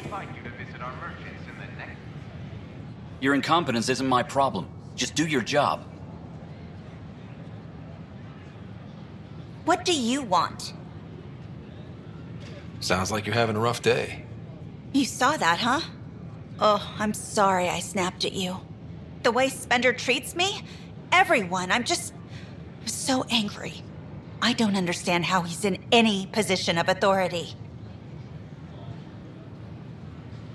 invite you to visit our merchants in the next... Your incompetence isn't my problem. Just do your job. What do you want? Sounds like you're having a rough day. You saw that, huh? Oh, I'm sorry I snapped at you. The way Spender treats me? Everyone, I'm so angry. I don't understand how he's in any position of authority.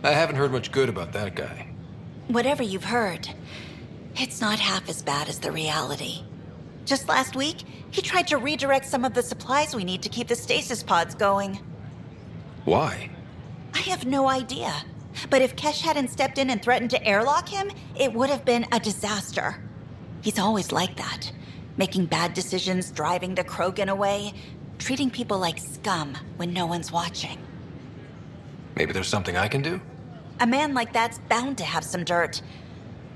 I haven't heard much good about that guy. Whatever you've heard, it's not half as bad as the reality. Just last week, he tried to redirect some of the supplies we need to keep the stasis pods going. Why? I have no idea. But if Kesh hadn't stepped in and threatened to airlock him, it would have been a disaster. He's always like that. Making bad decisions, driving the Krogan away, treating people like scum when no one's watching. Maybe there's something I can do? A man like that's bound to have some dirt.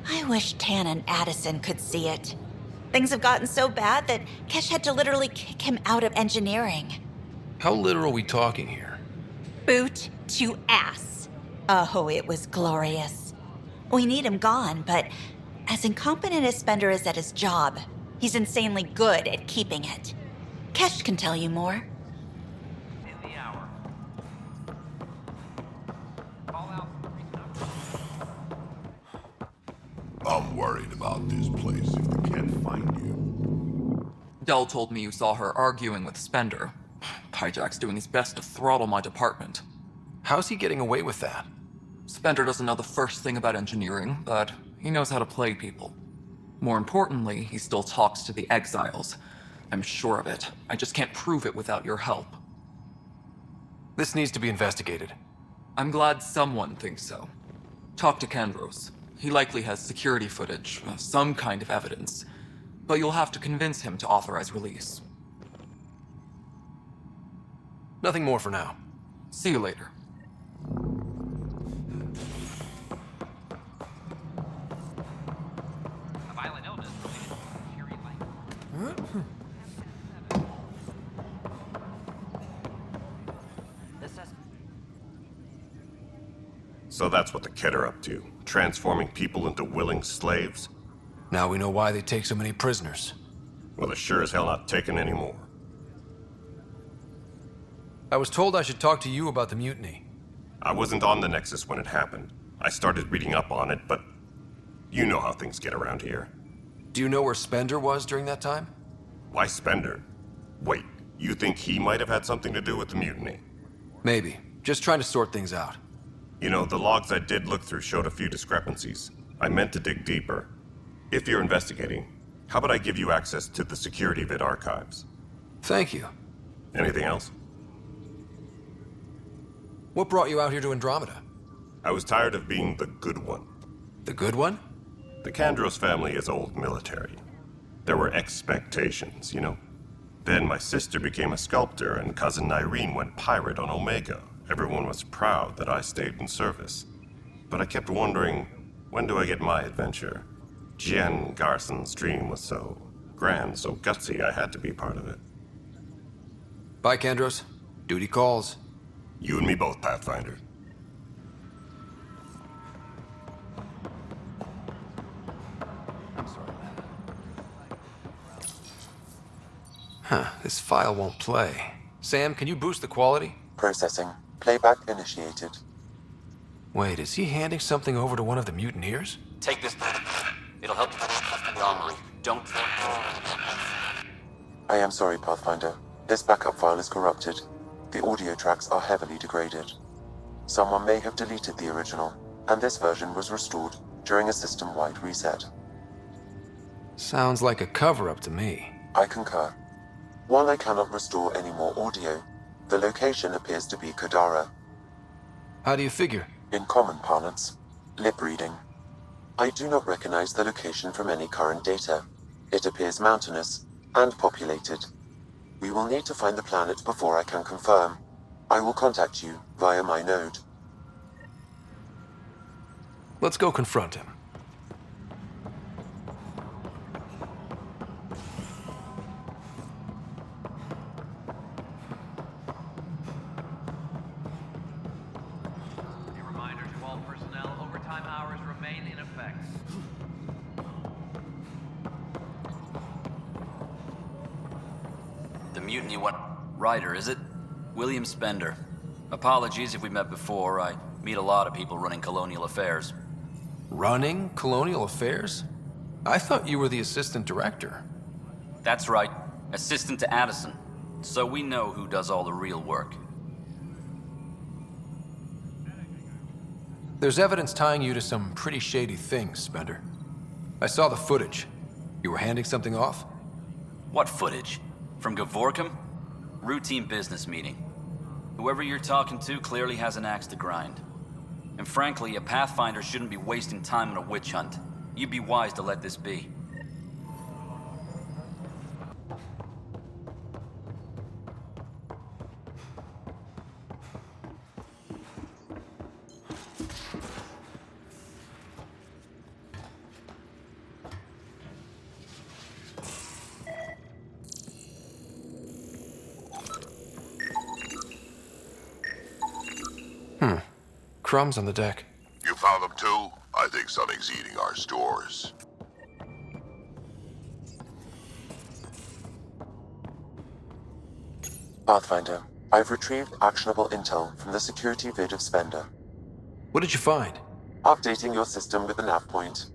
I wish Tan and Addison could see it. Things have gotten so bad that Kesh had to literally kick him out of engineering. How literal are we talking here? Boot to ass. Oh, it was glorious. We need him gone, but as incompetent as Spender is at his job, he's insanely good at keeping it. Kesh can tell you more. in the hour. Call out. I'm worried about this place if they can't find you. Dell told me you saw her arguing with Spender. Pyjack's doing his best to throttle my department. How's he getting away with that? Spender doesn't know the first thing about engineering, but he knows how to play people. More importantly, he still talks to the exiles. I'm sure of it. I just can't prove it without your help. This needs to be investigated. I'm glad someone thinks so. Talk to Kandros. He likely has security footage, some kind of evidence. But you'll have to convince him to authorize release. Nothing more for now. See you later. A violent illness related to Fury Light. So that's what the Kett are up to, transforming people into willing slaves? Now we know why they take so many prisoners. Well, they're sure as hell not taking any more. I was told I should talk to you about the mutiny. I wasn't on the Nexus when it happened. I started reading up on it, but you know how things get around here. Do you know where Spender was during that time? Why Spender? Wait, you think he might have had something to do with the mutiny? Maybe. Just trying to sort things out. You know, the logs I did look through showed a few discrepancies. I meant to dig deeper. If you're investigating, how about I give you access to the security vid archives? Thank you. Anything else? What brought you out here to Andromeda? I was tired of being the good one. The good one? The Kandros family is old military. There were expectations, you know? Then my sister became a sculptor and cousin Irene went pirate on Omega. Everyone was proud that I stayed in service. But I kept wondering, when do I get my adventure? Jen Garson's dream was so grand, so gutsy, I had to be part of it. Bye, Kandros. Duty calls. You and me both, Pathfinder. Huh, this file won't play. Sam, can you boost the quality? Processing. Playback initiated. Wait, is he handing something over to one of the mutineers? Take this. It'll help you the armory. Don't... I am sorry, Pathfinder. This backup file is corrupted. The audio tracks are heavily degraded. Someone may have deleted the original, and this version was restored during a system-wide reset. Sounds like a cover-up to me. I concur. While I cannot restore any more audio, the location appears to be Kadara. How do you figure? In common parlance, lip reading. I do not recognize the location from any current data. It appears mountainous and populated. We will need to find the planet before I can confirm. I will contact you via my node. Let's go confront him. overtime hours remain in effect. The mutiny what? Ryder, is it? William Spender. Apologies if we met before. I meet a lot of people running colonial affairs. Running colonial affairs? I thought you were the assistant director. That's right. Assistant to Addison. So we know who does all the real work. There's evidence tying you to some pretty shady things, Spender. I saw the footage. You were handing something off? What footage? From Gavorkum? Routine business meeting. Whoever you're talking to clearly has an axe to grind. And frankly, a Pathfinder shouldn't be wasting time on a witch hunt. You'd be wise to let this be. Crumbs on the deck. You found them too? I think something's eating our stores. Pathfinder, I've retrieved actionable intel from the security vid of Spender. What did you find? Updating your system with the nav point.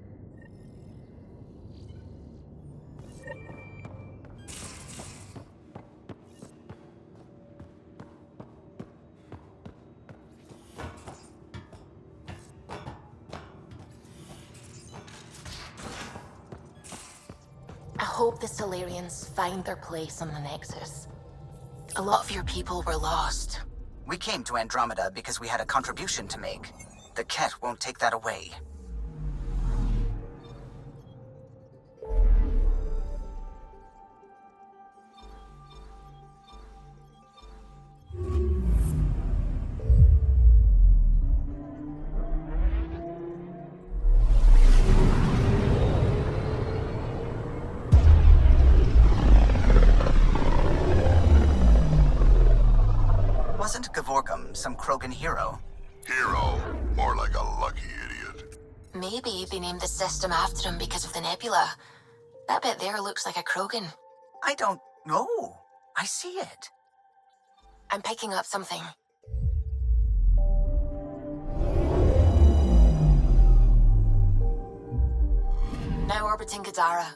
I hope the Solarians find their place on the Nexus. A lot of your people were lost. We came to Andromeda because we had a contribution to make. The Ket won't take that away. Wasn't Gavorkum some Krogan hero? Hero? More like a lucky idiot. Maybe they named the system after him because of the nebula. That bit there looks like a Krogan. I don't know. I see it. I'm picking up something. Now orbiting Gadara.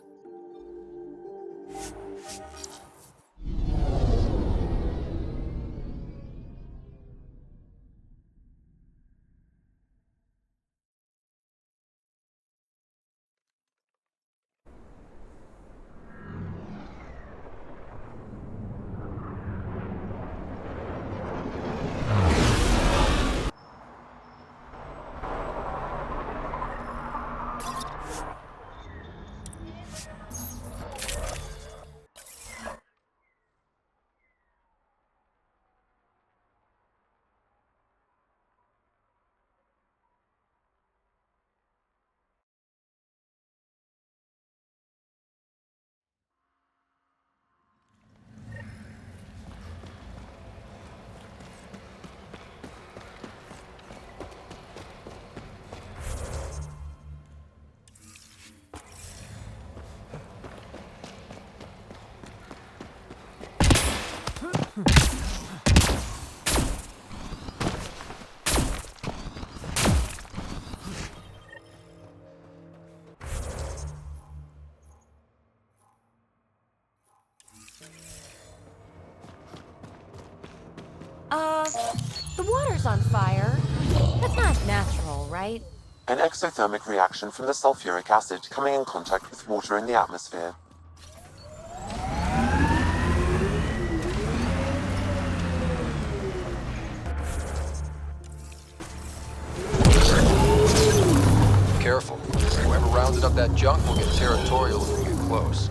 The water's on fire. That's not natural, right? An exothermic reaction from the sulfuric acid coming in contact with water in the atmosphere. Careful. Whoever rounded up that junk will get territorial if we get close.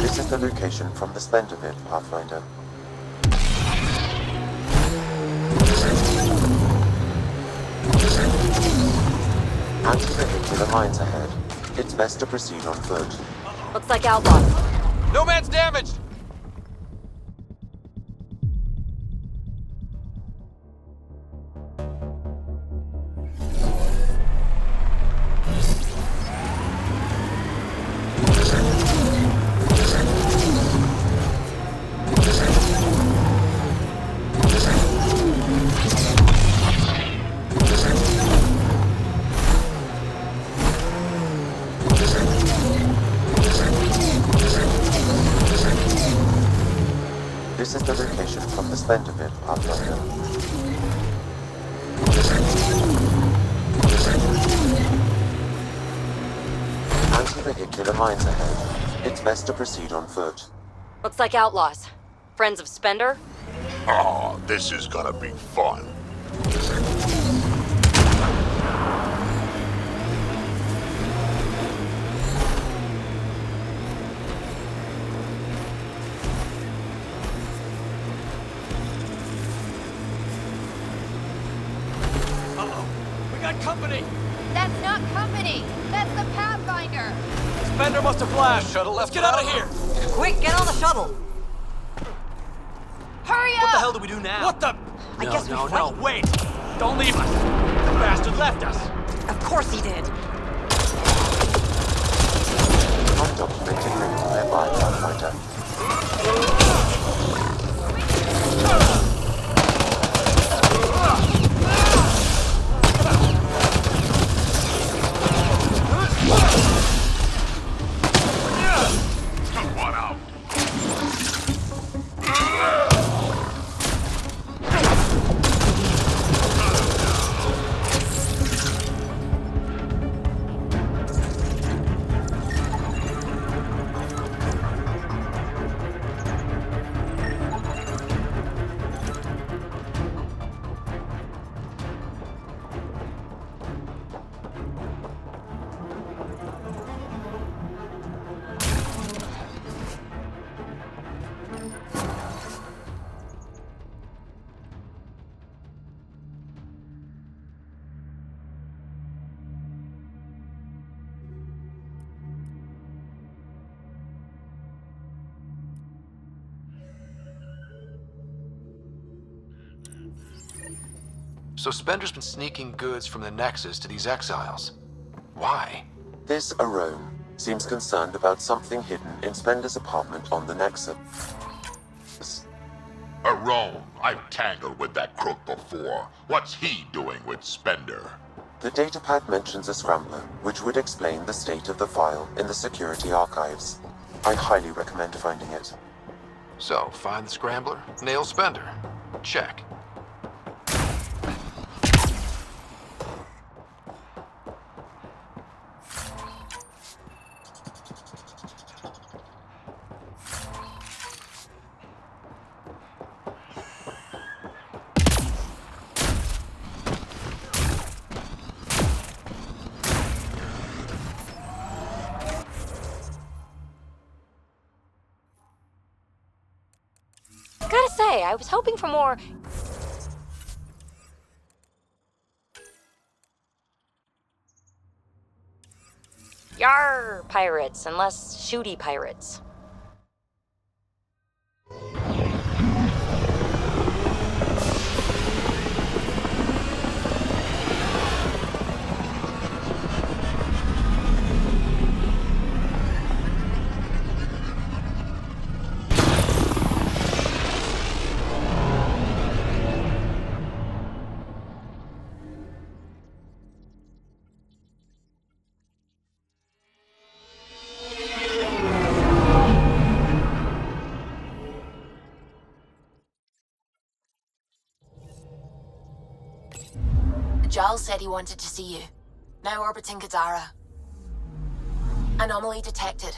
This is the location from the Spender vid, Pathfinder. Anti-vehicular mines ahead. It's best to proceed on foot. Looks like outlaws. No man's damaged! This is the location from the Spender bit, Pathfinder. Anti-vehicular mines ahead. It's best to proceed on foot. Looks like outlaws. Friends of Spender? Oh, this is gonna be fun. We got company! That's not company! That's the Pathfinder! Spender must have flashed! Shuttle Let's left get out of without- here! Quick, get on the shuttle! Hurry up! What the hell do we do now? What the? I guess we fight. No, wait! Don't leave us! The bastard left us! Of course he did. Undocumented ring nearby, Pathfinder. One out. So Spender's been sneaking goods from the Nexus to these exiles. Why? This Arome seems concerned about something hidden in Spender's apartment on the Nexus. Rome, I've tangled with that crook before. What's he doing with Spender? The datapad mentions a scrambler, which would explain the state of the file in the security archives. I highly recommend finding it. So, find the scrambler, nail Spender. Check. Gotta say, I was hoping for more... Yar, pirates, and less shooty pirates. Giles said he wanted to see you. Now orbiting Gadara. Anomaly detected.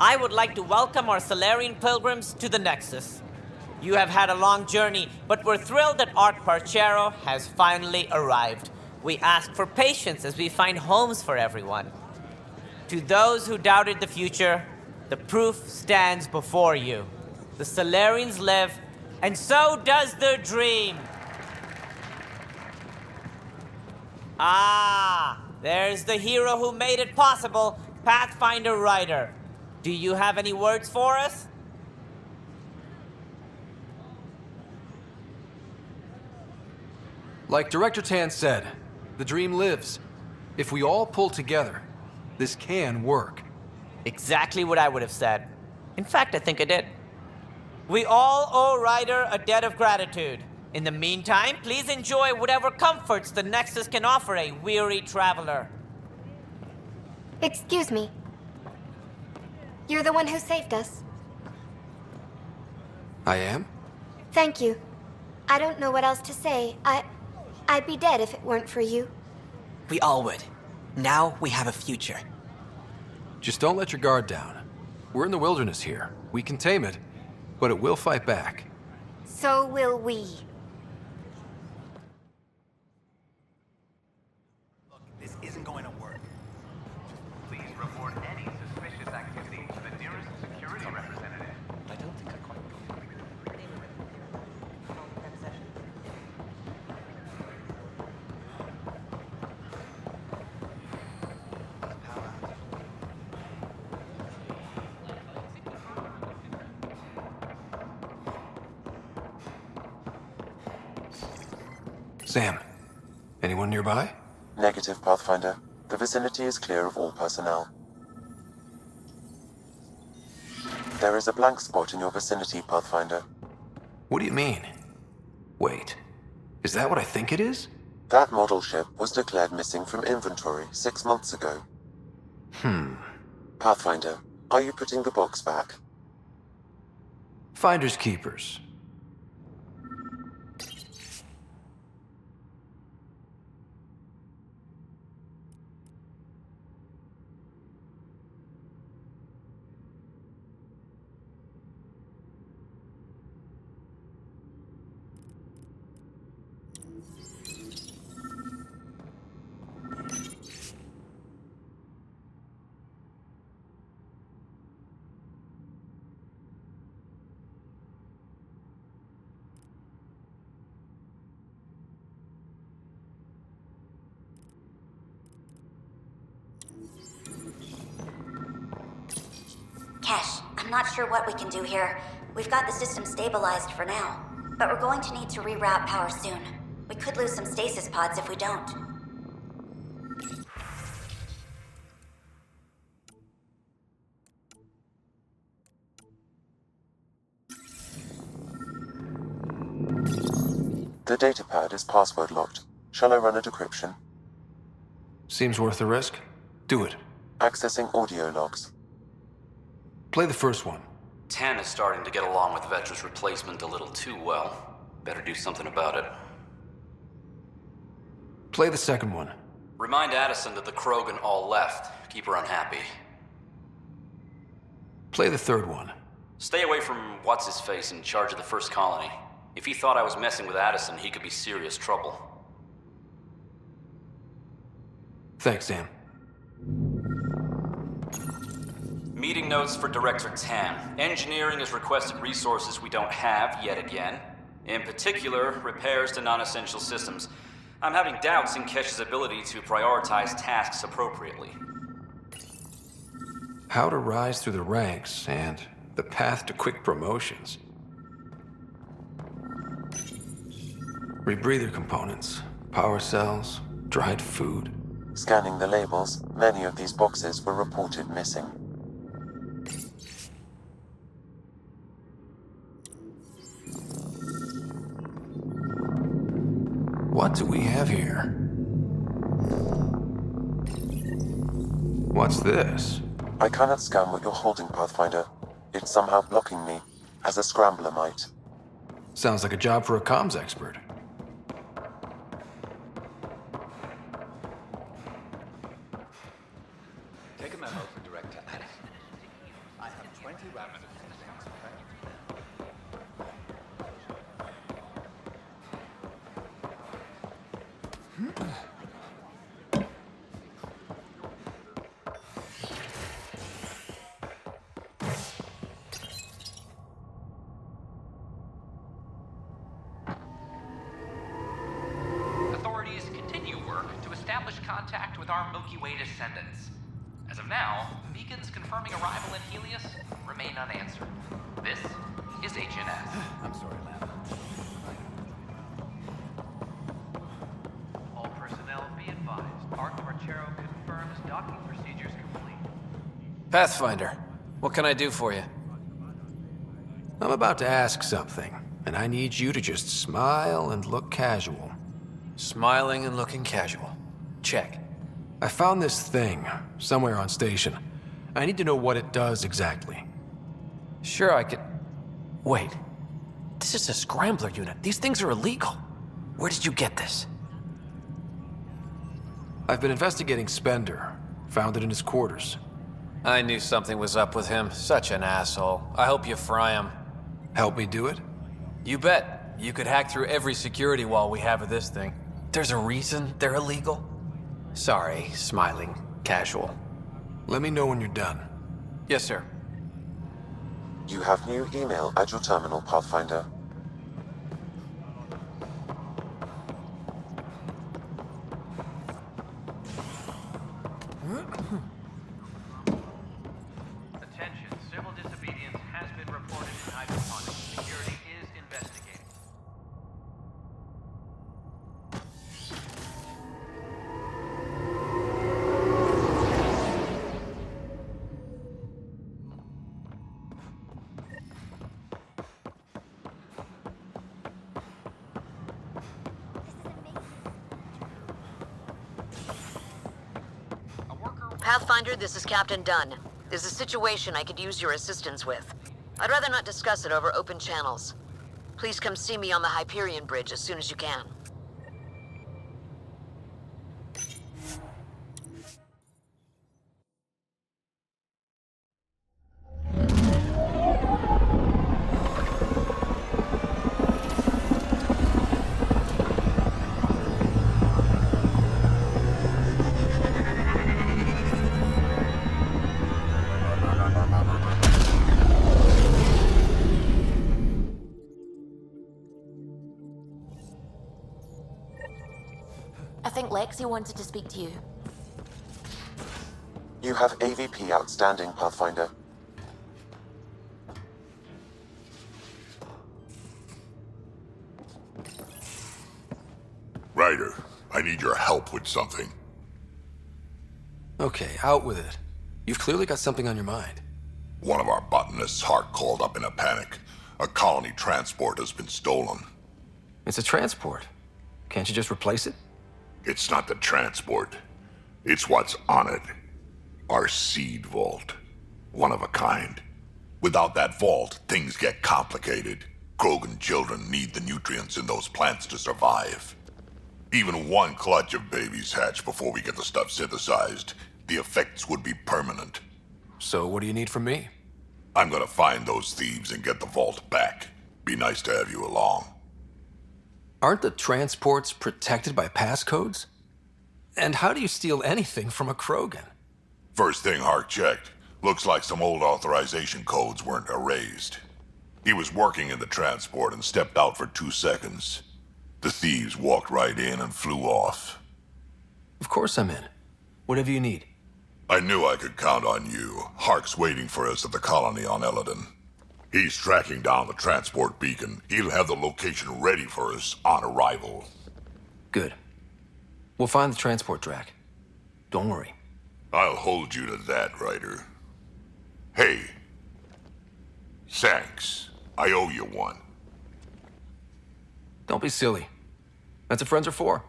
I would like to welcome our Solarian pilgrims to the Nexus. You have had a long journey, but we're thrilled that Ark Parchero has finally arrived. We ask for patience as we find homes for everyone. To those who doubted the future, the proof stands before you. The Solarians live, and so does their dream. Ah, there's the hero who made it possible, Pathfinder Ryder. Do you have any words for us? Like Director Tan said, the dream lives. If we all pull together, this can work. Exactly what I would have said. In fact, I think I did. We all owe Ryder a debt of gratitude. In the meantime, please enjoy whatever comforts the Nexus can offer a weary traveler. Excuse me. You're the one who saved us. I am? Thank you. I don't know what else to say. I'd be dead if it weren't for you. We all would. Now we have a future. Just don't let your guard down. We're in the wilderness here. We can tame it, but it will fight back. So will we. Look, this isn't going to work. Please report any suspicious activity to the nearest security representative. I don't think I quite Sam, anyone nearby? Negative, Pathfinder. The vicinity is clear of all personnel. There is a blank spot in your vicinity, Pathfinder. What do you mean? Wait, is that what I think it is? That model ship was declared missing from inventory 6 months ago. Pathfinder, are you putting the box back? Finders keepers. Kesh, I'm not sure what we can do here. We've got the system stabilized for now, but we're going to need to reroute power soon. We could lose some stasis pods if we don't. The datapad is password locked. Shall I run a decryption? Seems worth the risk. Do it. Accessing audio logs. Play the first one. Tan is starting to get along with Vetra's replacement a little too well. Better do something about it. Play the second one. Remind Addison that the Krogan all left. Keep her unhappy. Play the third one. Stay away from what's-his-face in charge of the first colony. If he thought I was messing with Addison, he could be serious trouble. Thanks, Sam. Meeting notes for Director Tan. Engineering has requested resources we don't have yet again. In particular, repairs to non-essential systems. I'm having doubts in Kesh's ability to prioritize tasks appropriately. How to rise through the ranks and the path to quick promotions. Rebreather components, power cells, dried food. Scanning the labels, many of these boxes were reported missing. What do we have here? What's this? I cannot scan what you're holding, Pathfinder. It's somehow blocking me, as a scrambler might. Sounds like a job for a comms expert. Take a memo for Director Addison. I have Authorities continue work to establish contact with our Milky Way descendants. As of now, beacons confirming arrival in Helios remain unanswered. This is HNS. I'm sorry, Lab. All personnel be advised. Arc Marchero confirms docking procedures complete. Pathfinder, what can I do for you? I'm about to ask something, and I need you to just smile and look casual. Smiling and looking casual. Check. I found this thing somewhere on station. I need to know what it does exactly. Sure, I could... Wait. This is a scrambler unit. These things are illegal. Where did you get this? I've been investigating Spender. Found it in his quarters. I knew something was up with him. Such an asshole. I hope you fry him. Help me do it? You bet. You could hack through every security wall we have of this thing. There's a reason they're illegal? Sorry, smiling, casual. Let me know when you're done. Yes, sir. You have new email at your terminal, Pathfinder. Attention, civil disobedience has been reported in hydroponics. Security is investigating. Pathfinder, this is Captain Dunn. There's a situation I could use your assistance with. I'd rather not discuss it over open channels. Please come see me on the Hyperion Bridge as soon as you can. I think Lexi wanted to speak to you. You have AVP outstanding, Pathfinder. Ryder, I need your help with something. Okay, out with it. You've clearly got something on your mind. One of our botanists' heart called up in a panic. A colony transport has been stolen. It's a transport. Can't you just replace it? It's not the transport. It's what's on it. Our seed vault. One of a kind. Without that vault, things get complicated. Krogan children need the nutrients in those plants to survive. Even one clutch of babies hatch before we get the stuff synthesized. The effects would be permanent. So what do you need from me? I'm gonna find those thieves and get the vault back. Be nice to have you along. Aren't the transports protected by passcodes? And how do you steal anything from a Krogan? First thing Hark checked. Looks like some old authorization codes weren't erased. He was working in the transport and stepped out for 2 seconds. The thieves walked right in and flew off. Of course I'm in. Whatever you need. I knew I could count on you. Hark's waiting for us at the colony on Eladon. He's tracking down the transport beacon. He'll have the location ready for us on arrival. Good. We'll find the transport, Drack. Don't worry. I'll hold you to that, Ryder. Hey. Thanks. I owe you one. Don't be silly. That's what friends are for.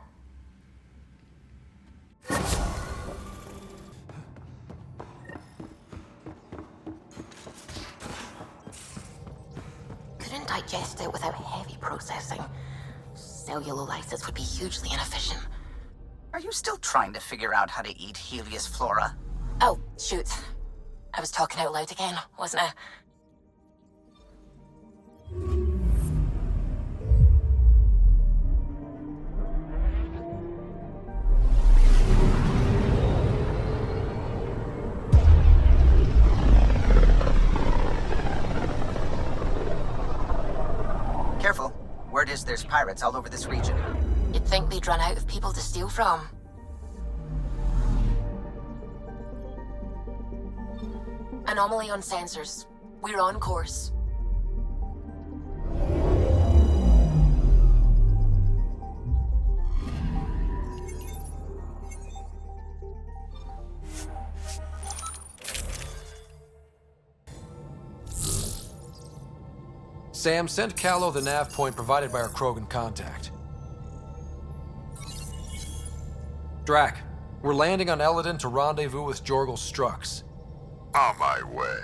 Couldn't digest it without heavy processing. Cellulolysis would be hugely inefficient. Are you still trying to figure out how to eat Helios flora? Oh, shoot. I was talking out loud again, wasn't I? Word is there's pirates all over this region. You'd think they'd run out of people to steal from. Anomaly on sensors. We're on course. Sam, send Callow the nav point provided by our Krogan contact. Drack, we're landing on Eladin to rendezvous with Jorgal Strux. On my way.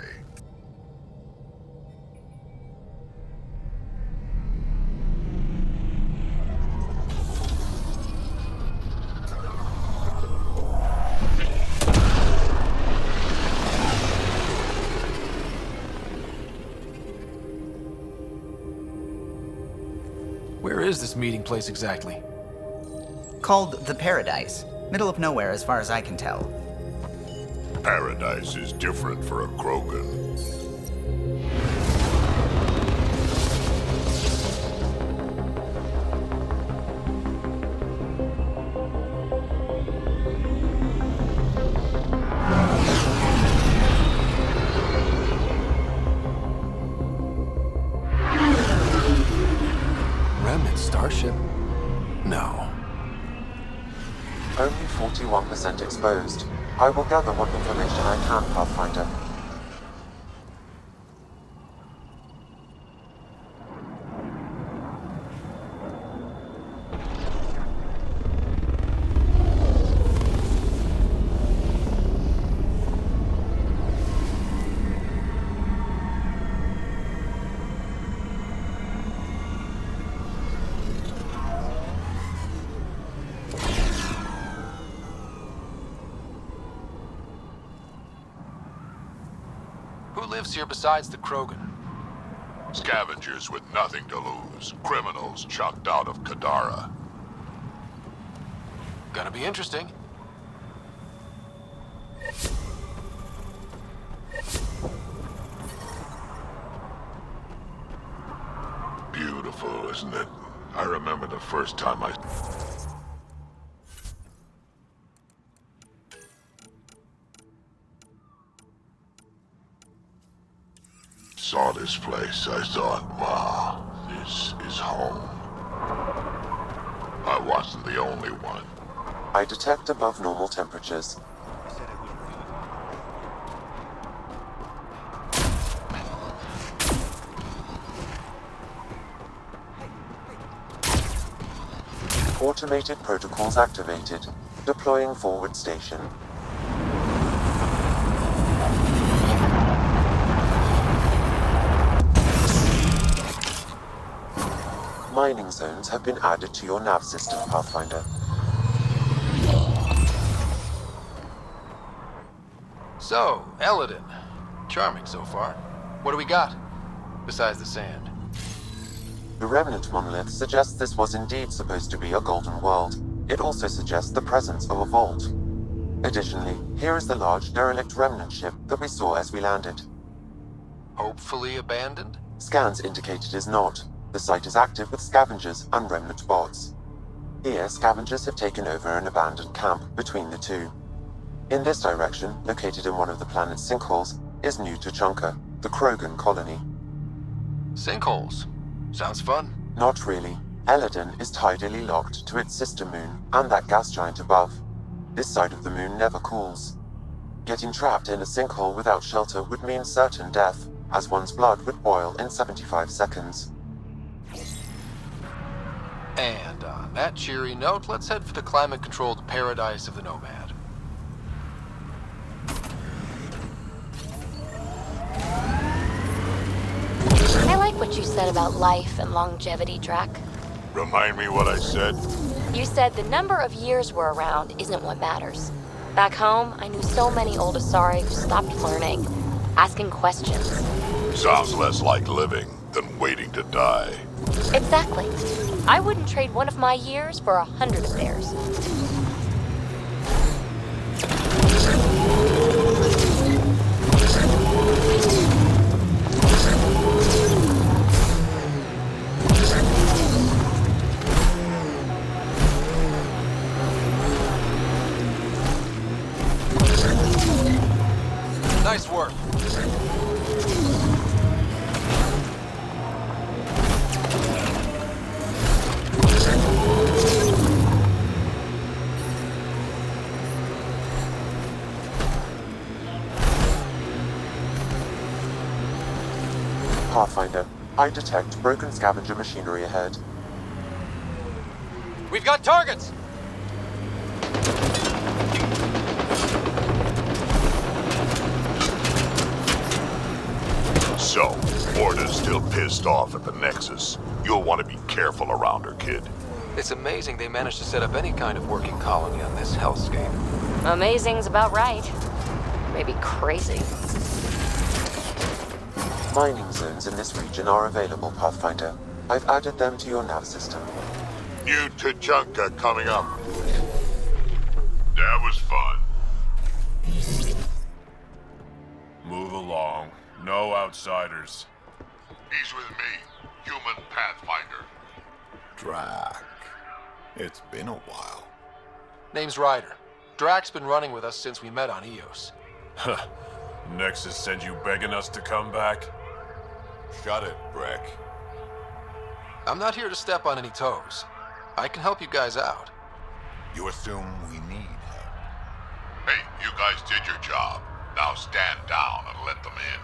Where is this meeting place exactly? Called the Paradise. Middle of nowhere as far as I can tell. Paradise is different for a Krogan. Remnant starship? No. Only 41% exposed. I will gather what information I can, Pathfinder. Who lives here besides the Krogan? Scavengers with nothing to lose. Criminals chucked out of Kadara. Gonna be interesting. Beautiful, isn't it? I remember the first time I saw this place. I thought, wow, this is home. I wasn't the only one. I detect above normal temperatures. Automated protocols activated. Deploying forward station. Mining zones have been added to your nav system, Pathfinder. So, Eladin. Charming so far. What do we got? Besides the sand. The Remnant monolith suggests this was indeed supposed to be a golden world. It also suggests the presence of a vault. Additionally, here is the large derelict Remnant ship that we saw as we landed. Hopefully abandoned? Scans indicate it is not. The site is active with scavengers and Remnant bots. Here, scavengers have taken over an abandoned camp between the two. In this direction, located in one of the planet's sinkholes, is New Tuchanka, the Krogan colony. Sinkholes? Sounds fun. Not really. Eladin is tidally locked to its sister moon and that gas giant above. This side of the moon never cools. Getting trapped in a sinkhole without shelter would mean certain death, as one's blood would boil in 75 seconds. And on that cheery note, let's head for the climate-controlled paradise of the Nomad. I like what you said about life and longevity, Drack. Remind me what I said? You said the number of years we're around isn't what matters. Back home, I knew so many old Asari who stopped learning, asking questions. Sounds less like living than waiting to die. Exactly. I wouldn't trade one of my years for 100 of theirs. Nice work. Pathfinder, I detect broken scavenger machinery ahead. We've got targets! So, Morda's still pissed off at the Nexus. You'll want to be careful around her, kid. It's amazing they managed to set up any kind of working colony on this hellscape. Amazing's about right. Maybe crazy. Mining zones in this region are available, Pathfinder. I've added them to your nav system. New Tachanka coming up. That was fun. Move along. No outsiders. He's with me, human Pathfinder. Drack. It's been a while. Name's Ryder. Drack's been running with us since we met on Eos. Huh. Nexus sent you begging us to come back? Shut it, Drack. I'm not here to step on any toes. I can help you guys out. You assume we need help. Hey, you guys did your job. Now stand down and let them in.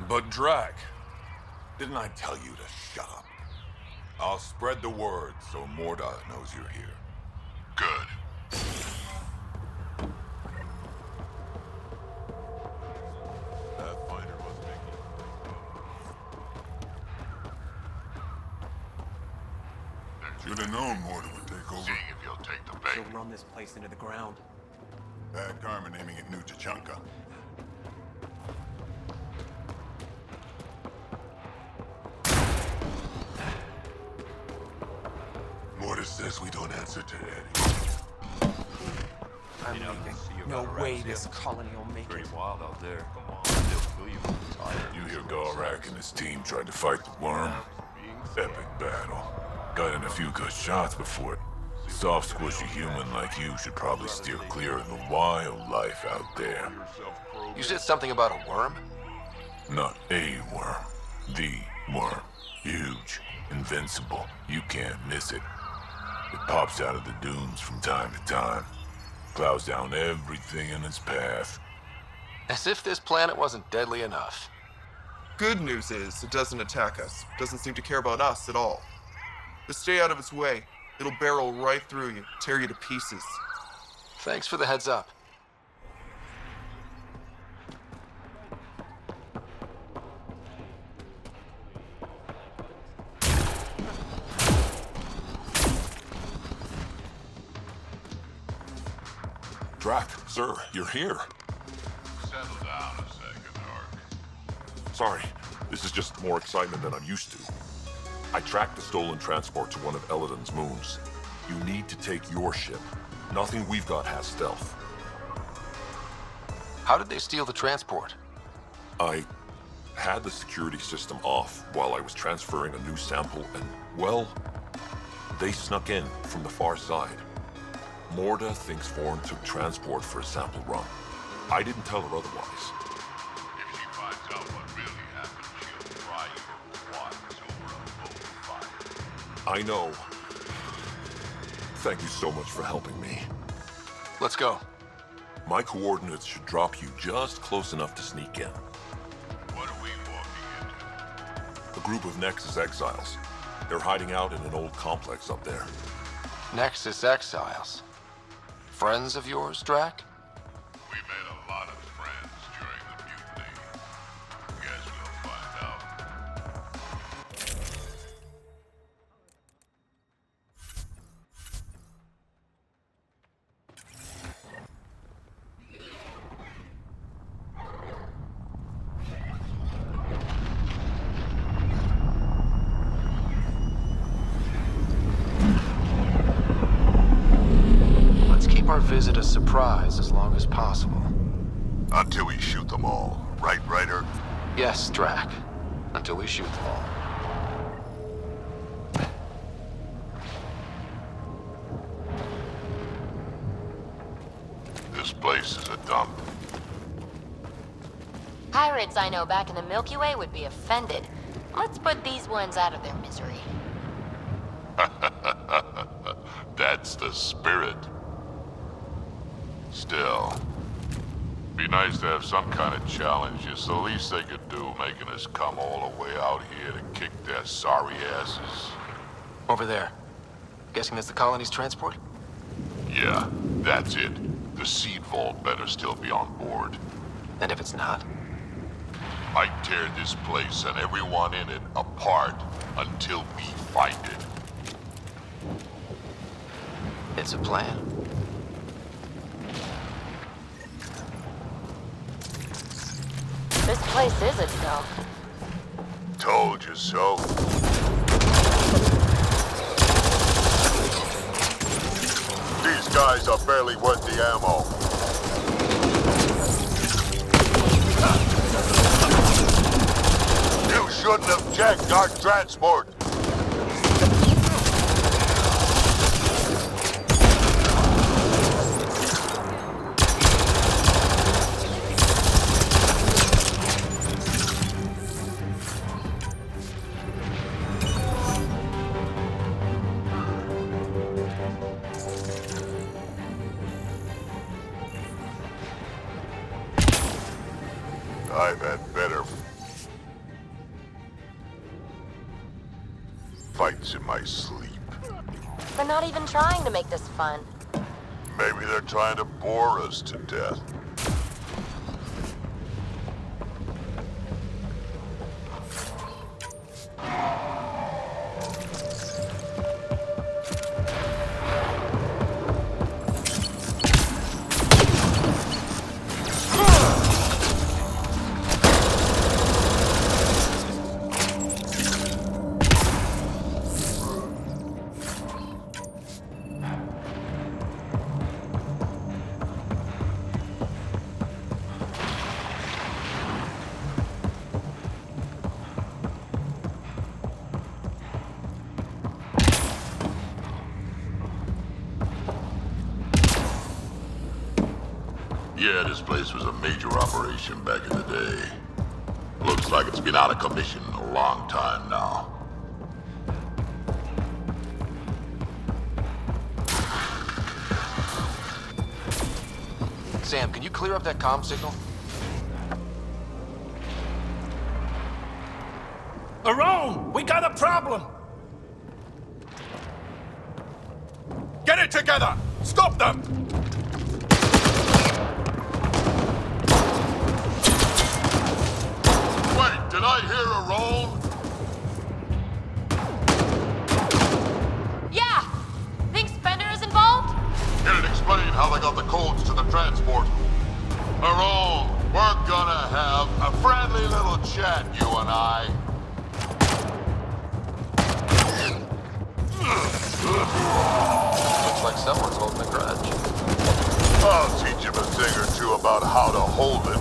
But Drack, Didn't I tell you to shut up? I'll spread the word so Morda knows you're here. Good. Pathfinder was making. Should have known Morda would take over. Seeing if you'll take the bait. She'll run this place into the ground. Bad karma naming it New Tachanka. Morda says we don't answer to Eddie. I'm leaving. No way this colony will make it. pretty wild out there. Come on, You hear Galrak and his team tried to fight the worm? Epic battle. Got in a few good shots before it. Soft, squishy human like you should probably steer clear of the wildlife out there. You said something about a worm? Not a worm. The worm. Huge. Invincible. You can't miss it. It pops out of the dunes from time to time. Plows down everything in its path. As if this planet wasn't deadly enough. Good news is, it doesn't attack us. Doesn't seem to care about us at all. Just stay out of its way. It'll barrel right through you, tear you to pieces. Thanks for the heads up. Drack, sir, you're here. Settle down a second, Ark. Sorry, this is just more excitement than I'm used to. I tracked the stolen transport to one of Eladon's moons. You need to take your ship. Nothing we've got has stealth. How did they steal the transport? I had the security system off while I was transferring a new sample and, well, they snuck in from the far side. Morda thinks Forn took transport for a sample run. I didn't tell her otherwise. If she finds out what really happened, she'll fry your quads over a boat of fire. I know. Thank you so much for helping me. Let's go. My coordinates should drop you just close enough to sneak in. What are we walking into? A group of Nexus exiles. They're hiding out in an old complex up there. Nexus exiles. Friends of yours, Drack? We made a lot of friends during the mutiny. Guess we'll find out. Let's keep our visit a surprise as long as possible. Until we shoot them all, right, Ryder? Yes, Drack. Until we shoot them all. This place is a dump. pirates I know back in the Milky Way would be offended. Let's put these ones out of their misery. That's the spirit. Still, be nice to have some kind of challenge. It's the least they could do, making us come all the way out here to kick their sorry asses. Over there. Guessing that's the colony's transport? Yeah, that's it. The seed vault better still be on board. And if it's not? I tear this place and everyone in it apart until we find it. It's a plan. This place is a dump. Told you so. These guys are barely worth the ammo. You shouldn't have checked our transport. I've had better fights in my sleep. They're not even trying to make this fun. Maybe they're trying to bore us to death. Yeah, this place was a major operation back in the day. Looks like it's been out of commission a long time now. Sam, can you clear up that comm signal? Around! We got a problem! Get it together! Stop them! Wait, did I hear a roll? Yeah! Think Spender is involved? Can it explain how they got the codes to the transport? Aron, we're gonna have a friendly little chat, you and I. Looks like someone's holding a grudge. I'll teach him a thing or two about how to hold it.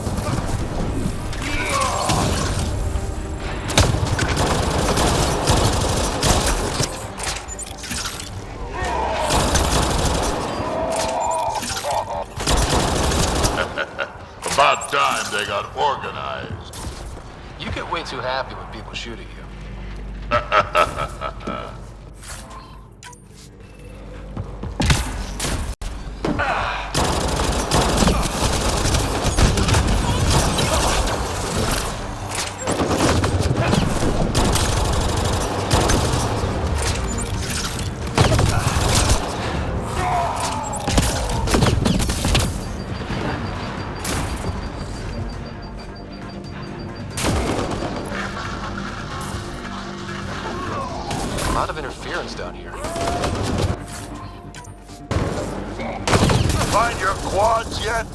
About time they got organized. You get way too happy when people shoot at you. A lot of interference down here. Find your quads yet?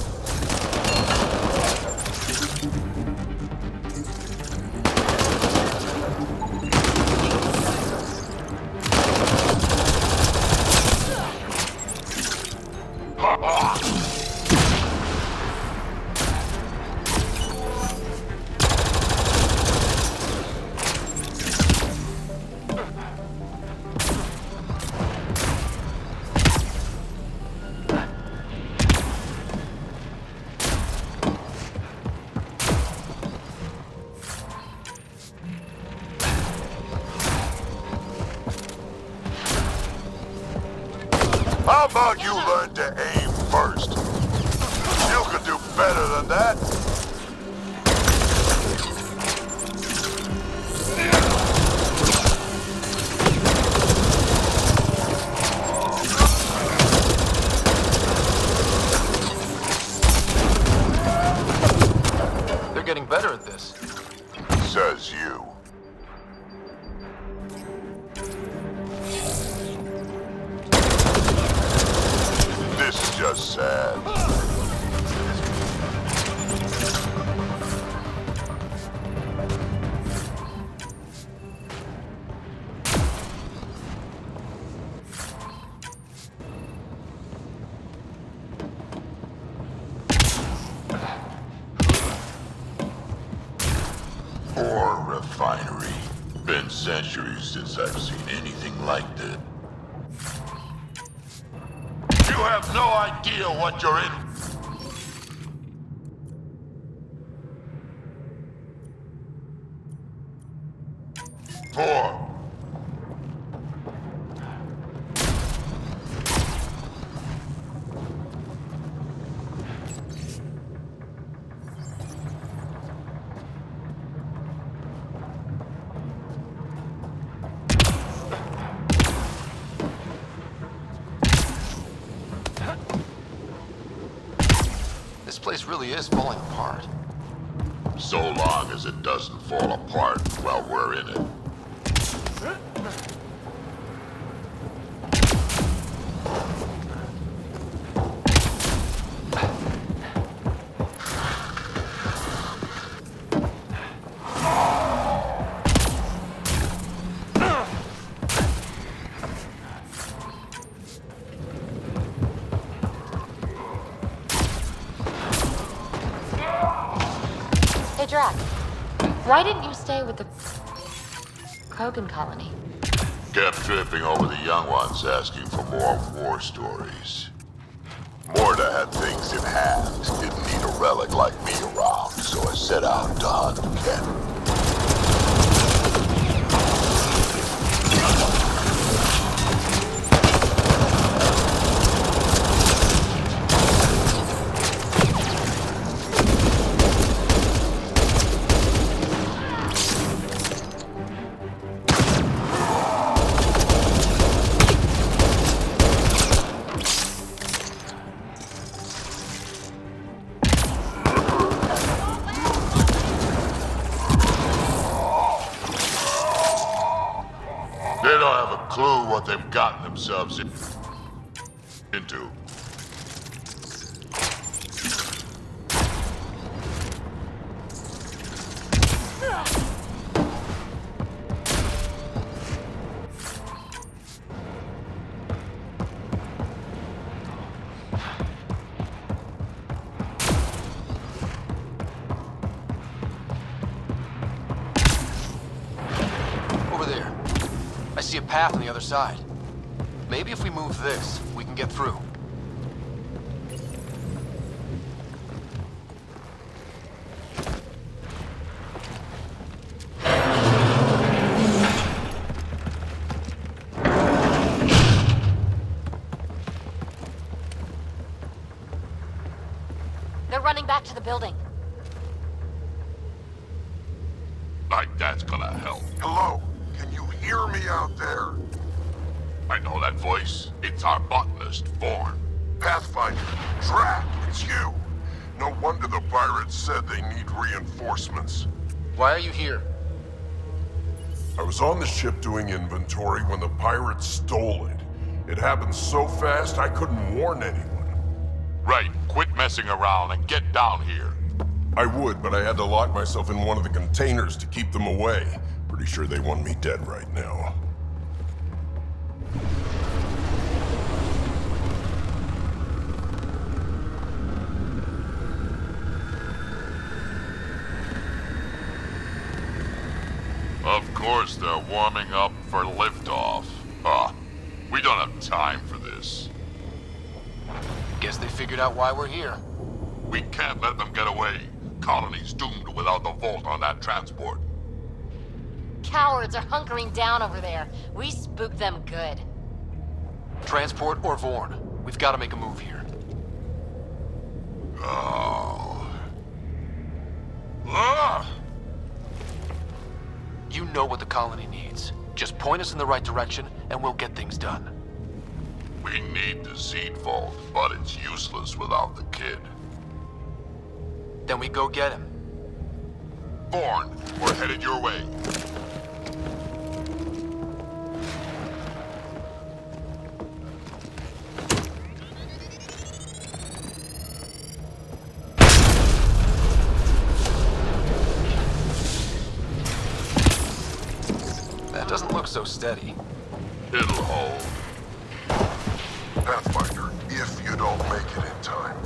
How about you learn to aim first? You could do better than that. They're getting better at this. Says you. This is just sad. Poor refinery. Been centuries since I've seen anything like this. You have no idea what you're in. For. This place really is falling apart. So long as it doesn't fall apart while we're in it. Hey, Drack. Why didn't you stay with the Krogan colony? Kept tripping over the young ones asking for more war stories. Morda had things in hand. Didn't need a relic like me around, so I set out to hunt Ken. They don't have a clue what they've gotten themselves into. Over there. I see a path on the other side. Maybe if we move this, we can get through. They're running back to the building. Like that's gonna help. Hello? Can you hear me out there? I know that voice. It's our botanist, Vaughn. Pathfinder, Drack, it's you. No wonder the pirates said they need reinforcements. Why are you here? I was on the ship doing inventory when the pirates stole it. It happened so fast I couldn't warn anyone. Right, quit messing around and get down here. I would, but I had to lock myself in one of the containers to keep them away. Pretty sure they want me dead right now. Of course they're warming up for liftoff. We don't have time for this. Guess they figured out why we're here. We can't let them get away. Colony's doomed without the vault on that transport. Cowards are hunkering down over there. We spooked them good. Transport or Vorn. We've got to make a move here. Oh. Ah! You know what the colony needs. Just point us in the right direction, and we'll get things done. We need the seed vault, but it's useless without the kid. Then we go get him. Vorn, we're headed your way. That doesn't look so steady. It'll hold. Pathfinder, if you don't make it in time,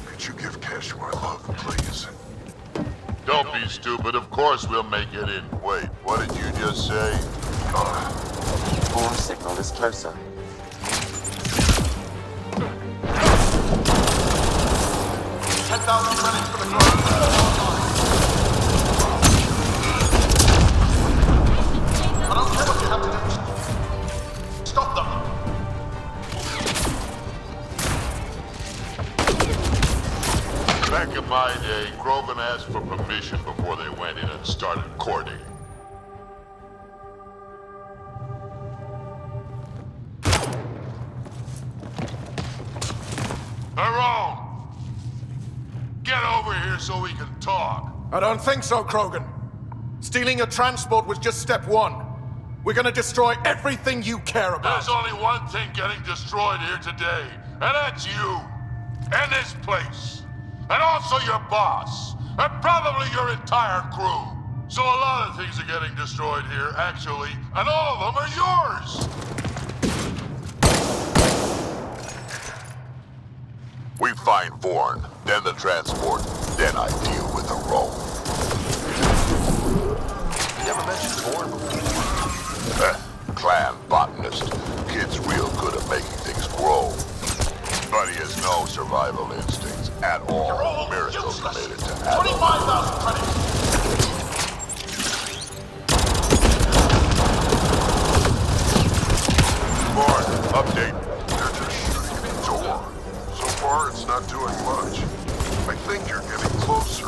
could you give Kesh my love, please? Don't be stupid. Of course we'll make it in. Wait, what did you just say? Vorn signal is closer. I don't care what you have to do. Stop them! Back in my day, Krogan asked for permission before they went in and started courting. Tyrone! Get over here so we can talk. I don't think so, Krogan. Stealing a transport was just step one. We're gonna destroy everything you care about. There's only one thing getting destroyed here today, and that's you. And this place. And also your boss. And probably your entire crew. So a lot of things are getting destroyed here, actually, and all of them are yours! We find Vorn, then the transport, then I deal with the roll. You never mentioned Vorn before. Clan botanist. Kid's real good at making things grow. But he has no survival instincts at all. Miracles related to animals. 25,000 credits! Vorn, update. They're just shooting at the door. So far, it's not doing much. I think you're getting closer.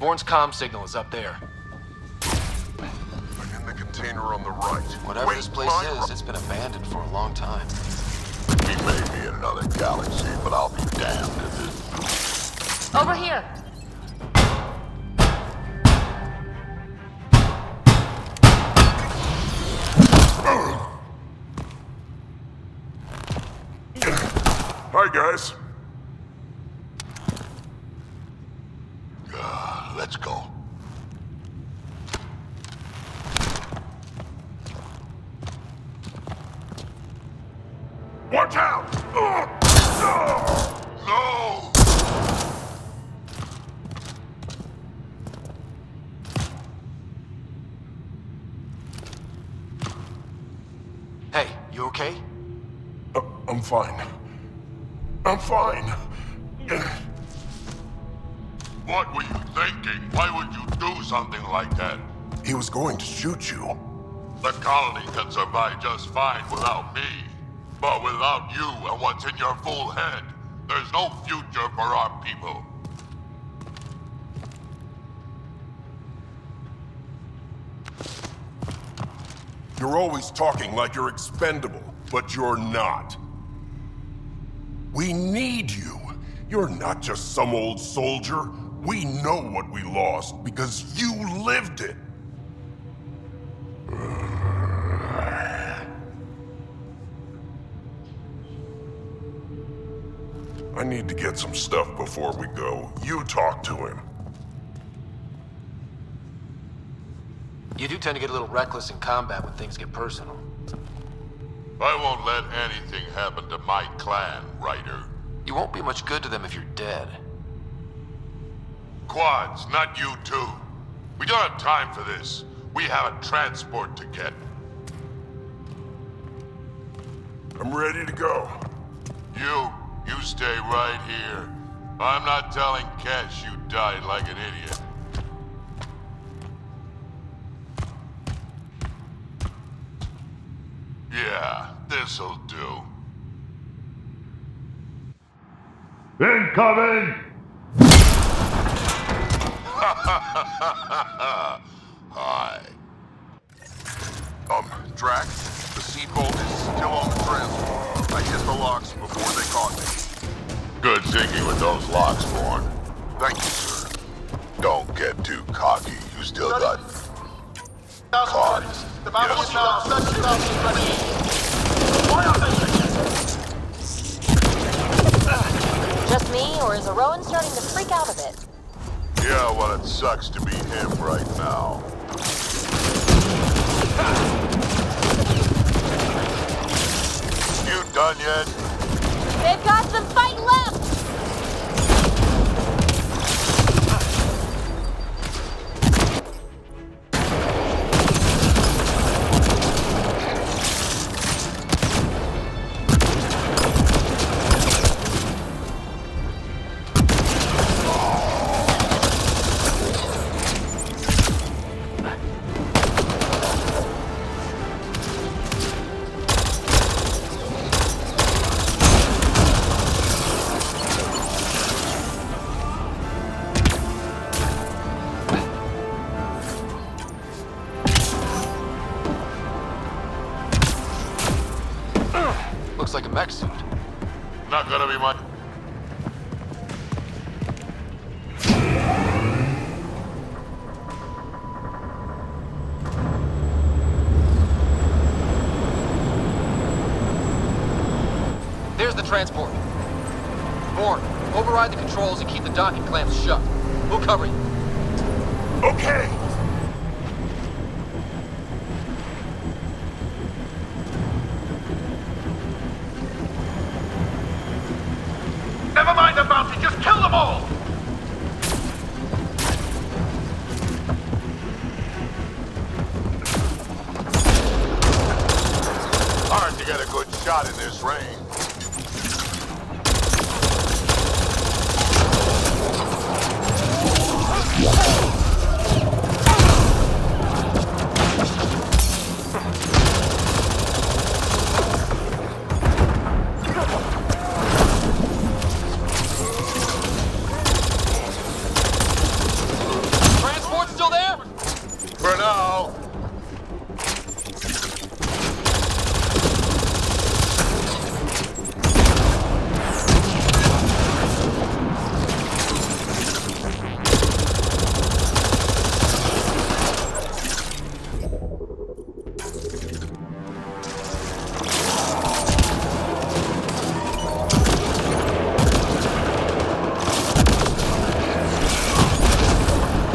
Vorn's comm signal is up there. I'm in the container on the right. Whatever this place is, it's been abandoned for a long time. He may be in another galaxy, but I'll be damned if it... Over here. Hi, guys. Let's go. Watch out! No! Hey, you okay? I'm fine. I'm fine. What were you thinking? Why would you do something like that? He was going to shoot you. The colony can survive just fine without me. But without you and what's in your full head, there's no future for our people. You're always talking like you're expendable, but you're not. We need you. You're not just some old soldier. We know what we lost because you lived it. I need to get some stuff before we go. You talk to him. You do tend to get a little reckless in combat when things get personal. I won't let anything happen to my clan, Ryder. You won't be much good to them if you're dead. Quads, not you too. We don't have time for this. We have a transport to get. I'm ready to go. You stay right here. I'm not telling Kesh you died like an idiot. Yeah, this'll do. Incoming! Hi. Drack, the seed bolt is still on the transport. I hit the locks before they caught me. Good thinking with those locks, Vaughn. Thank you, sir. Don't get too cocky. You still got cards. The battle is now 30,000 ready. Why are they Just me, or is Rowan starting to freak out a bit? Yeah, well, it sucks to be him right now. You done yet? They've got some fight left! Looks like a mech suit. Not gonna be much. There's the transport. Bourne, override the controls and keep the docking clamps shut. We'll cover you. Okay! Never mind the bounty, just kill them all! Hard to get a good shot in this rain. Transport's still there? For now.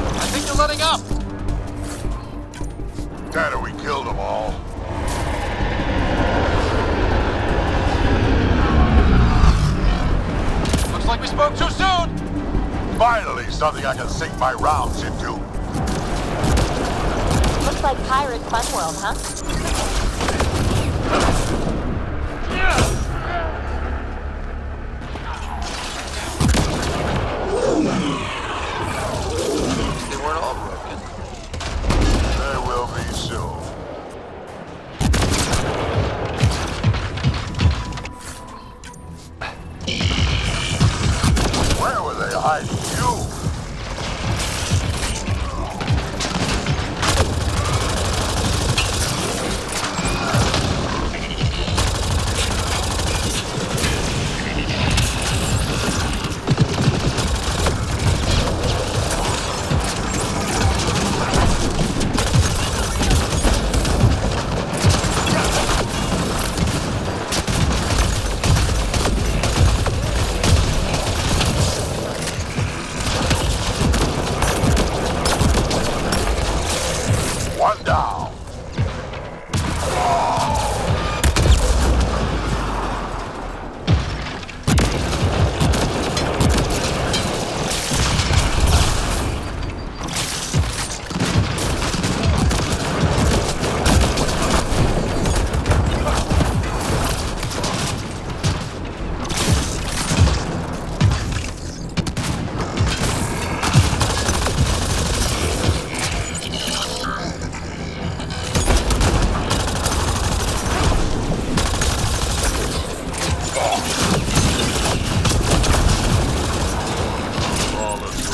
I think they're letting up. Tanner, we killed them all. Looks like we spoke too soon. Finally, something I can sink my rounds into. Looks like Pirate Fun World, huh? They weren't all broken. They will be soon. Where were they hiding you?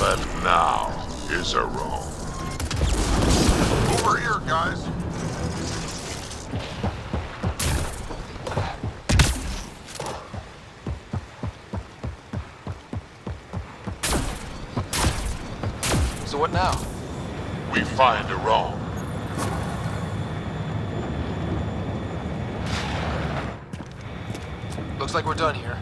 left now is a roam. Over here, guys. So what now? We find a roam. Looks like we're done here.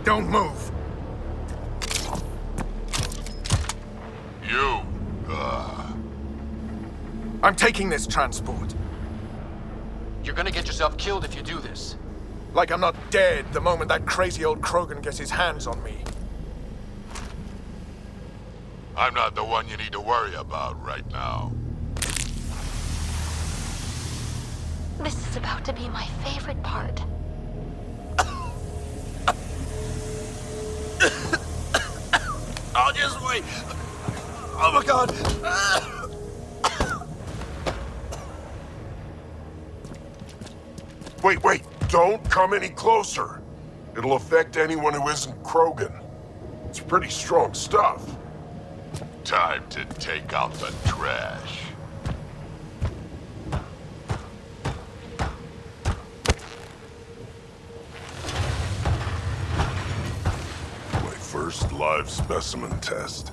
Don't move. You, I'm taking this transport. You're gonna get yourself killed if you do this. Like I'm not dead the moment that crazy old Krogan gets his hands on me. I'm not the one you need to worry about right now. This is about to be my favorite part. I'll just wait. Oh my god. Wait. Don't come any closer. It'll affect anyone who isn't Krogan. It's pretty strong stuff. Time to take out the trash. My first live specimen test.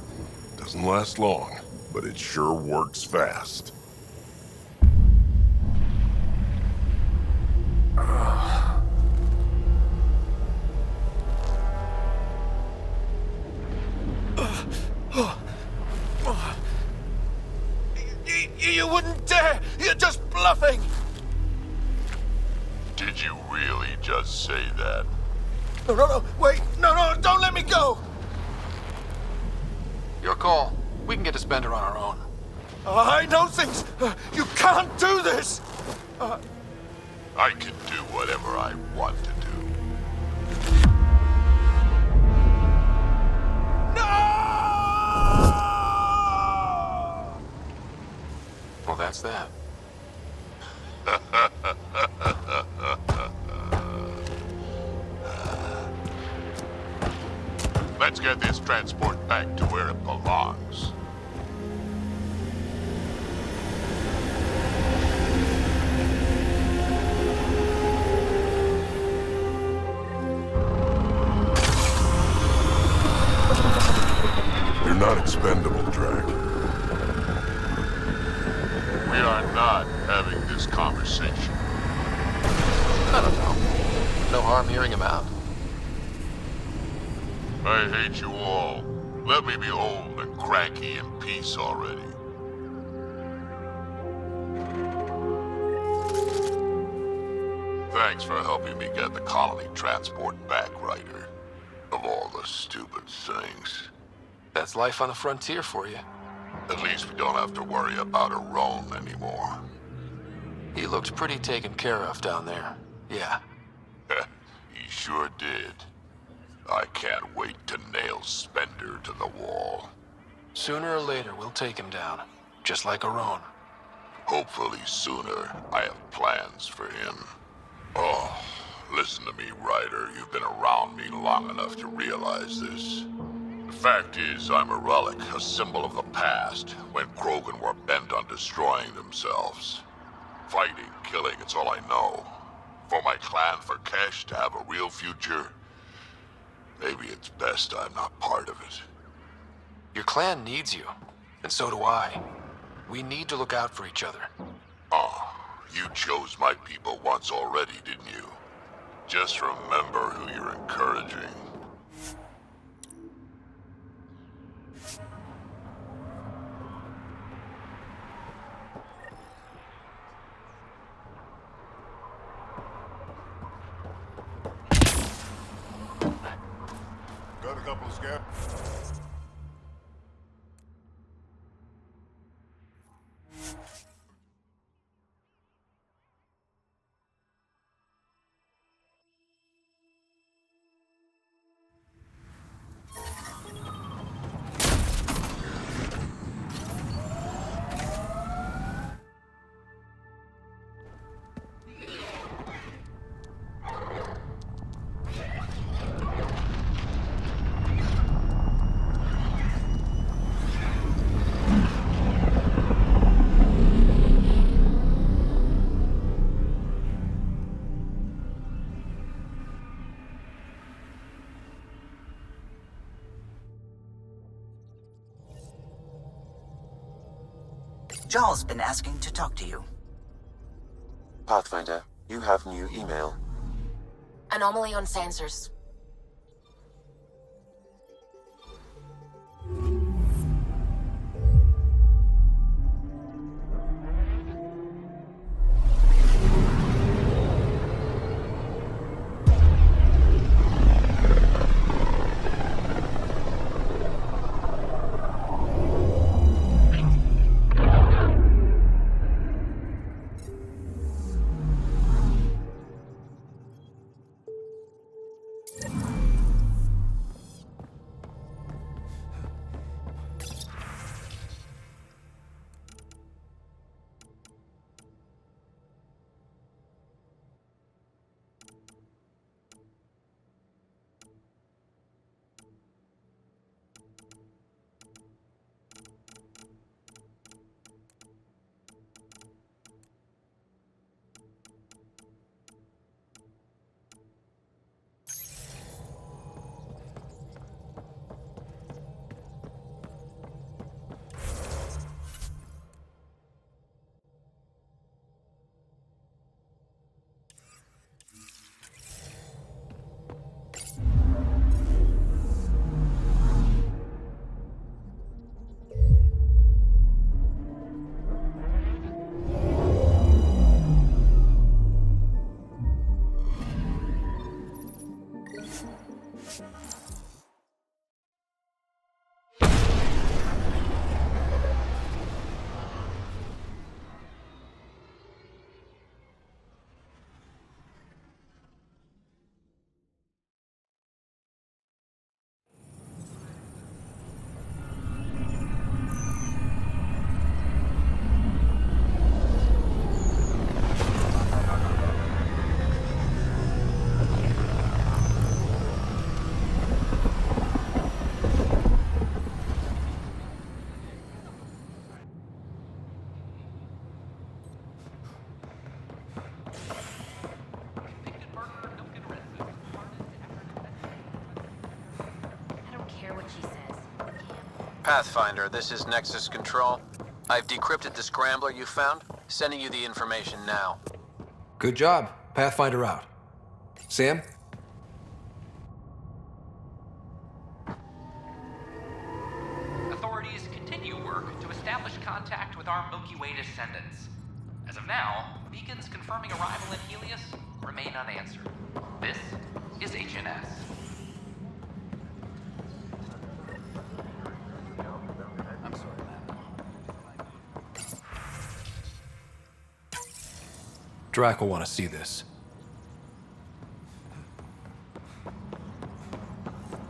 Doesn't last long, but it sure works fast. You wouldn't dare! You're just bluffing! Did you really just say that? No, wait! No, don't let me go! Your call. We can get to Spender on our own. I know things! You can't do this! I can do whatever I want to do. Well, that's that. Let's get this transport back to where it belongs. You're not expendable, Drack. We are not having this conversation. I don't know. No harm hearing him out. I hate you all. Let me be old and cranky in peace already. Thanks for helping me get the colony transport back, Ryder. Of all the stupid things. That's life on the frontier for you. At least we don't have to worry about a Roan anymore. He looked pretty taken care of down there. Yeah. He sure did. I can't wait to nail Spender to the wall. Sooner or later, we'll take him down. Just like Aron. Hopefully sooner. I have plans for him. Oh, listen to me, Ryder. You've been around me long enough to realize this. The fact is, I'm a relic, a symbol of the past, when Krogan were bent on destroying themselves. Fighting, killing, it's all I know. For my clan, for Kesh to have a real future, maybe it's best I'm not part of it. Your clan needs you, and so do I. We need to look out for each other. Oh, you chose my people once already, didn't you? Just remember who you're encouraging. Got a couple of scabs. Jarl's been asking to talk to you. Pathfinder, you have new email. Anomaly on sensors. Pathfinder, this is Nexus Control. I've decrypted the scrambler you found. Sending you the information now. Good job. Pathfinder out. Sam? Authorities continue work to establish contact with our Milky Way descendants. As of now, beacons confirming arrival in Helios remain unanswered. This is HNS. Drack will want to see this.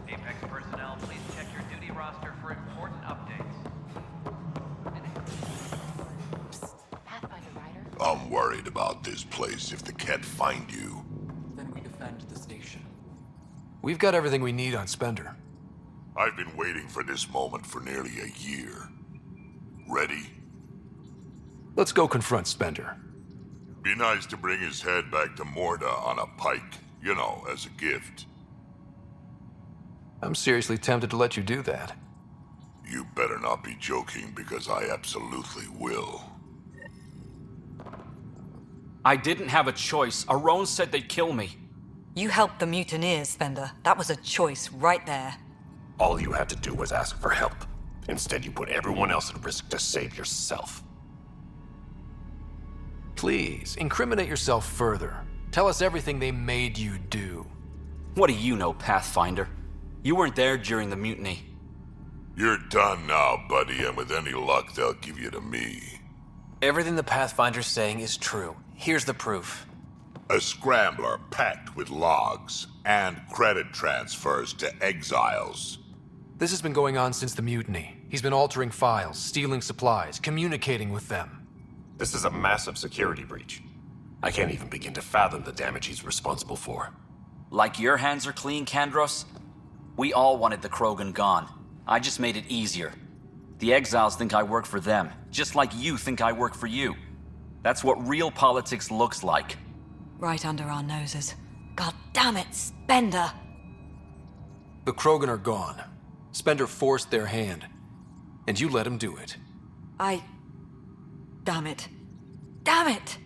Apex personnel, please check your duty roster for important updates. Pathfinder Rider. I'm worried about this place if the Ket find you. Then we defend the station. We've got everything we need on Spender. I've been waiting for this moment for nearly a year. Ready? Let's go confront Spender. Be nice to bring his head back to Morda on a pike, you know, as a gift. I'm seriously tempted to let you do that. You better not be joking, because I absolutely will. I didn't have a choice. Aron said they'd kill me. You helped the mutineers, Spender. That was a choice right there. All you had to do was ask for help. Instead, you put everyone else at risk to save yourself. Please, incriminate yourself further. Tell us everything they made you do. What do you know, Pathfinder? You weren't there during the mutiny. You're done now, buddy, and with any luck, they'll give you to me. Everything the Pathfinder's saying is true. Here's the proof. A scrambler packed with logs and credit transfers to exiles. This has been going on since the mutiny. He's been altering files, stealing supplies, communicating with them. This is a massive security breach. I can't even begin to fathom the damage he's responsible for. Like your hands are clean, Kandros? We all wanted the Krogan gone. I just made it easier. The exiles think I work for them, just like you think I work for you. That's what real politics looks like. Right under our noses. God damn it, Spender! The Krogan are gone. Spender forced their hand. And you let him do it. Damn it. Damn it!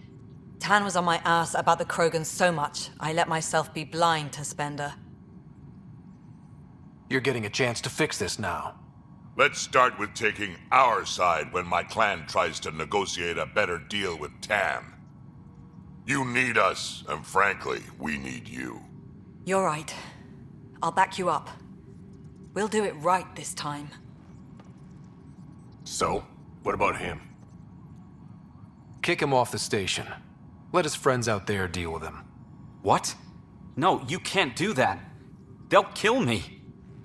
Tan was on my ass about the Krogans so much, I let myself be blind to Spender. You're getting a chance to fix this now. Let's start with taking our side when my clan tries to negotiate a better deal with Tan. You need us, and frankly, we need you. You're right. I'll back you up. We'll do it right this time. So, what about him? Kick him off the station. Let his friends out there deal with him. What? No, you can't do that. They'll kill me.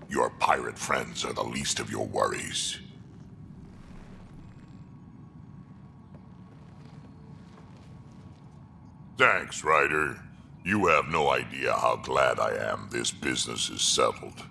Your pirate friends are the least of your worries. Thanks, Ryder. You have no idea how glad I am this business is settled.